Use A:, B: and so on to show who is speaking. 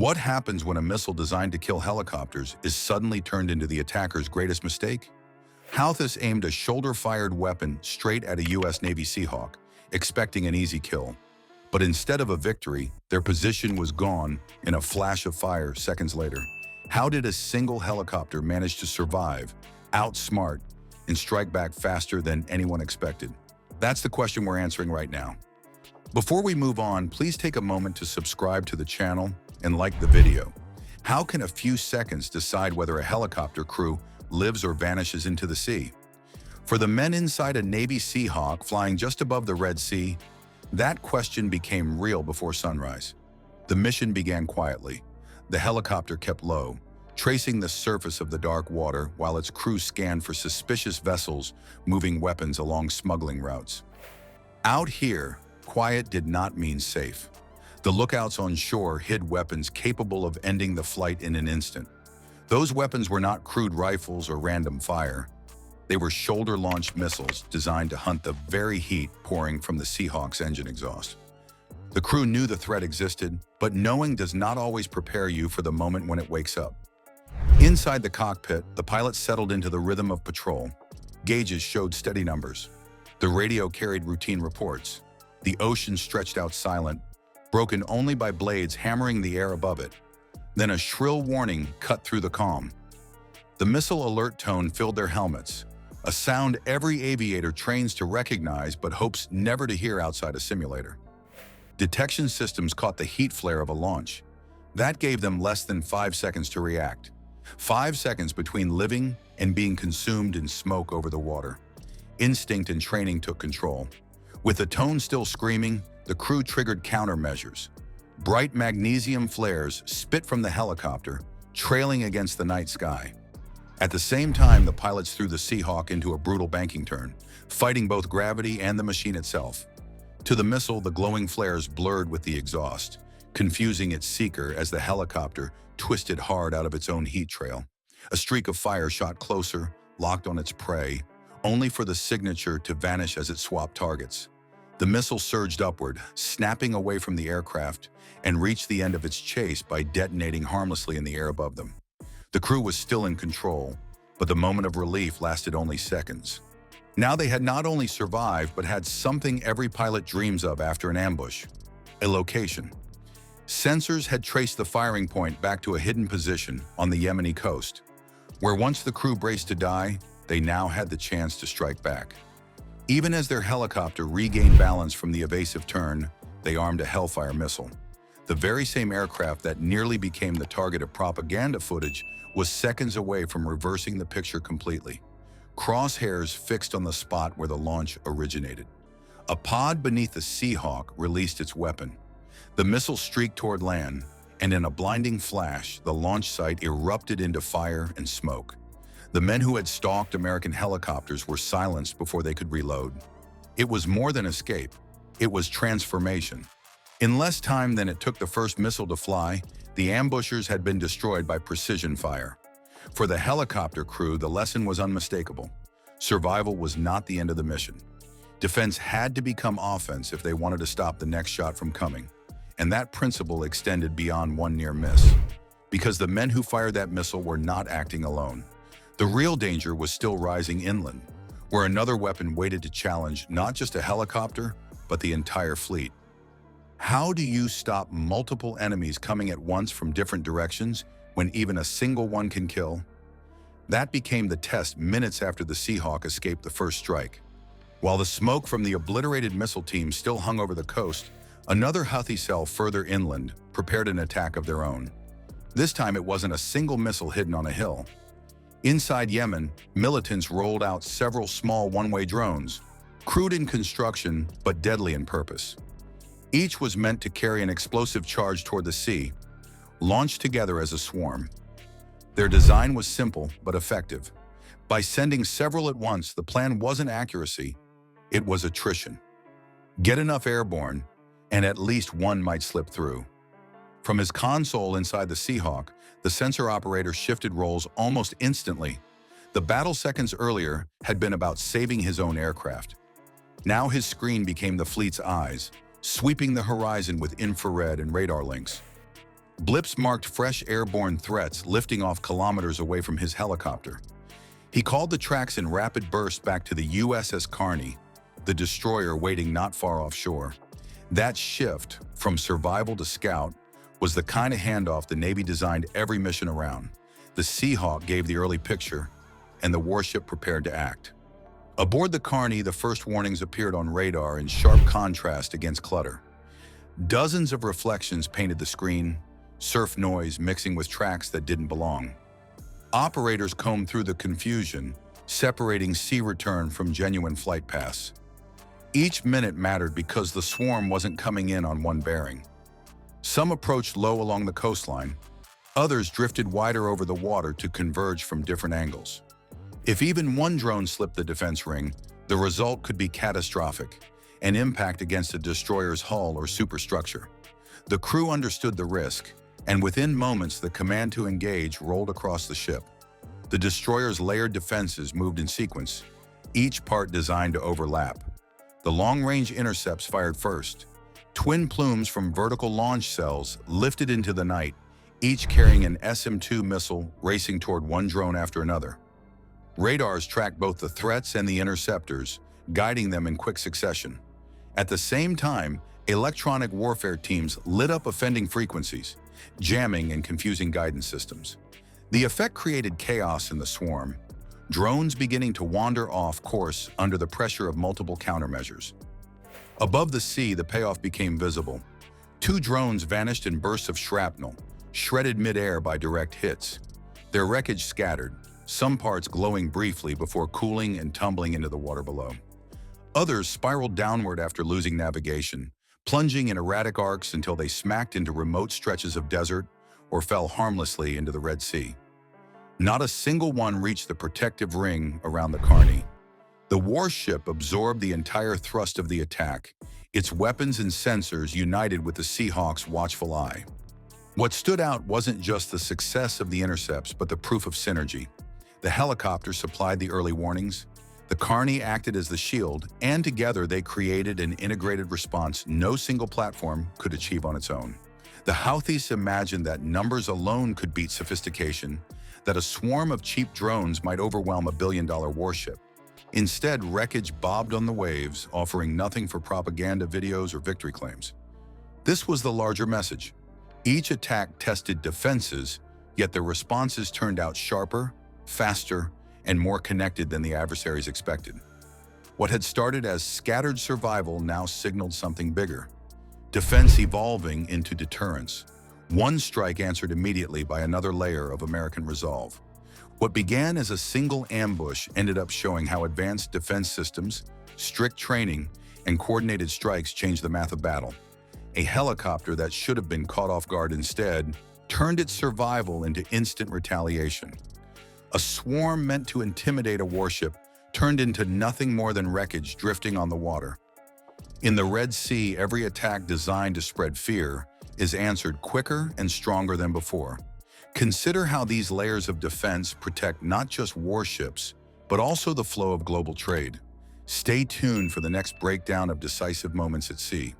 A: What happens when a missile designed to kill helicopters is suddenly turned into the attacker's greatest mistake? Houthis aimed a shoulder-fired weapon straight at a US Navy Seahawk, expecting an easy kill. But instead of a victory, their position was gone in a flash of fire seconds later. How did a single helicopter manage to survive, outsmart, and strike back faster than anyone expected? That's the question we're answering right now. Before we move on, please take a moment to subscribe to the channel and like the video. How can a few seconds decide whether a helicopter crew lives or vanishes into the sea? For the men inside a Navy Seahawk flying just above the Red Sea, that question became real before sunrise. The mission began quietly. The helicopter kept low, tracing the surface of the dark water while its crew scanned for suspicious vessels moving weapons along smuggling routes. Out here, quiet did not mean safe. The lookouts on shore hid weapons capable of ending the flight in an instant. Those weapons were not crude rifles or random fire. They were shoulder-launched missiles designed to hunt the very heat pouring from the Seahawk's engine exhaust. The crew knew the threat existed, but knowing does not always prepare you for the moment when it wakes up. Inside the cockpit, the pilot settled into the rhythm of patrol. Gauges showed steady numbers. The radio carried routine reports. The ocean stretched out silent, broken only by blades hammering the air above it. Then a shrill warning cut through the calm. The missile alert tone filled their helmets, a sound every aviator trains to recognize but hopes never to hear outside a simulator. Detection systems caught the heat flare of a launch. That gave them less than 5 seconds to react. 5 seconds between living and being consumed in smoke over the water. Instinct and training took control. With the tone still screaming, the crew triggered countermeasures. Bright magnesium flares spit from the helicopter, trailing against the night sky. At the same time, the pilots threw the Seahawk into a brutal banking turn, fighting both gravity and the machine itself. To the missile, the glowing flares blurred with the exhaust, confusing its seeker as the helicopter twisted hard out of its own heat trail. A streak of fire shot closer, locked on its prey, only for the signature to vanish as it swapped targets. The missile surged upward, snapping away from the aircraft, and reached the end of its chase by detonating harmlessly in the air above them. The crew was still in control, but the moment of relief lasted only seconds. Now they had not only survived, but had something every pilot dreams of after an ambush: a location. Sensors had traced the firing point back to a hidden position on the Yemeni coast, where once the crew braced to die, they now had the chance to strike back. Even as their helicopter regained balance from the evasive turn, they armed a Hellfire missile. The very same aircraft that nearly became the target of propaganda footage was seconds away from reversing the picture completely. Crosshairs fixed on the spot where the launch originated. A pod beneath the Seahawk released its weapon. The missile streaked toward land, and in a blinding flash, the launch site erupted into fire and smoke. The men who had stalked American helicopters were silenced before they could reload. It was more than escape. It was transformation. In less time than it took the first missile to fly, the ambushers had been destroyed by precision fire. For the helicopter crew, the lesson was unmistakable. Survival was not the end of the mission. Defense had to become offense if they wanted to stop the next shot from coming. And that principle extended beyond one near miss. Because the men who fired that missile were not acting alone. The real danger was still rising inland, where another weapon waited to challenge not just a helicopter, but the entire fleet. How do you stop multiple enemies coming at once from different directions when even a single one can kill? That became the test minutes after the Seahawk escaped the first strike. While the smoke from the obliterated missile team still hung over the coast, another Houthi cell further inland prepared an attack of their own. This time it wasn't a single missile hidden on a hill. Inside Yemen, militants rolled out several small one-way drones, crude in construction but deadly in purpose. Each was meant to carry an explosive charge toward the sea, launched together as a swarm. Their design was simple but effective. By sending several at once, the plan wasn't accuracy, it was attrition. Get enough airborne, and at least one might slip through. From his console inside the Seahawk, the sensor operator shifted roles almost instantly. The battle seconds earlier had been about saving his own aircraft. Now his screen became the fleet's eyes, sweeping the horizon with infrared and radar links. Blips marked fresh airborne threats lifting off kilometers away from his helicopter. He called the tracks in rapid bursts back to the USS Carney, the destroyer waiting not far offshore. That shift from survival to scout was the kind of handoff the Navy designed every mission around. The Seahawk gave the early picture, and the warship prepared to act. Aboard the Carney, the first warnings appeared on radar in sharp contrast against clutter. Dozens of reflections painted the screen, surf noise mixing with tracks that didn't belong. Operators combed through the confusion, separating sea return from genuine flight paths. Each minute mattered because the swarm wasn't coming in on one bearing. Some approached low along the coastline, others drifted wider over the water to converge from different angles. If even one drone slipped the defense ring, the result could be catastrophic, an impact against a destroyer's hull or superstructure. The crew understood the risk, and within moments the command to engage rolled across the ship. The destroyer's layered defenses moved in sequence, each part designed to overlap. The long-range intercepts fired first. Twin plumes from vertical launch cells lifted into the night, each carrying an SM-2 missile racing toward one drone after another. Radars tracked both the threats and the interceptors, guiding them in quick succession. At the same time, electronic warfare teams lit up offending frequencies, jamming and confusing guidance systems. The effect created chaos in the swarm, drones beginning to wander off course under the pressure of multiple countermeasures. Above the sea, the payoff became visible. Two drones vanished in bursts of shrapnel, shredded mid-air by direct hits. Their wreckage scattered, some parts glowing briefly before cooling and tumbling into the water below. Others spiraled downward after losing navigation, plunging in erratic arcs until they smacked into remote stretches of desert or fell harmlessly into the Red Sea. Not a single one reached the protective ring around the Carney. The warship absorbed the entire thrust of the attack, its weapons and sensors united with the Seahawk's watchful eye. What stood out wasn't just the success of the intercepts, but the proof of synergy. The helicopter supplied the early warnings, the Carney acted as the shield, and together they created an integrated response no single platform could achieve on its own. The Houthis imagined that numbers alone could beat sophistication, that a swarm of cheap drones might overwhelm a billion-dollar warship. Instead, wreckage bobbed on the waves, offering nothing for propaganda videos or victory claims. This was the larger message. Each attack tested defenses, yet the responses turned out sharper, faster, and more connected than the adversaries expected. What had started as scattered survival now signaled something bigger. Defense evolving into deterrence. One strike answered immediately by another layer of American resolve. What began as a single ambush ended up showing how advanced defense systems, strict training, and coordinated strikes changed the math of battle. A helicopter that should have been caught off guard instead turned its survival into instant retaliation. A swarm meant to intimidate a warship turned into nothing more than wreckage drifting on the water. In the Red Sea, every attack designed to spread fear is answered quicker and stronger than before. Consider how these layers of defense protect not just warships, but also the flow of global trade. Stay tuned for the next breakdown of decisive moments at sea.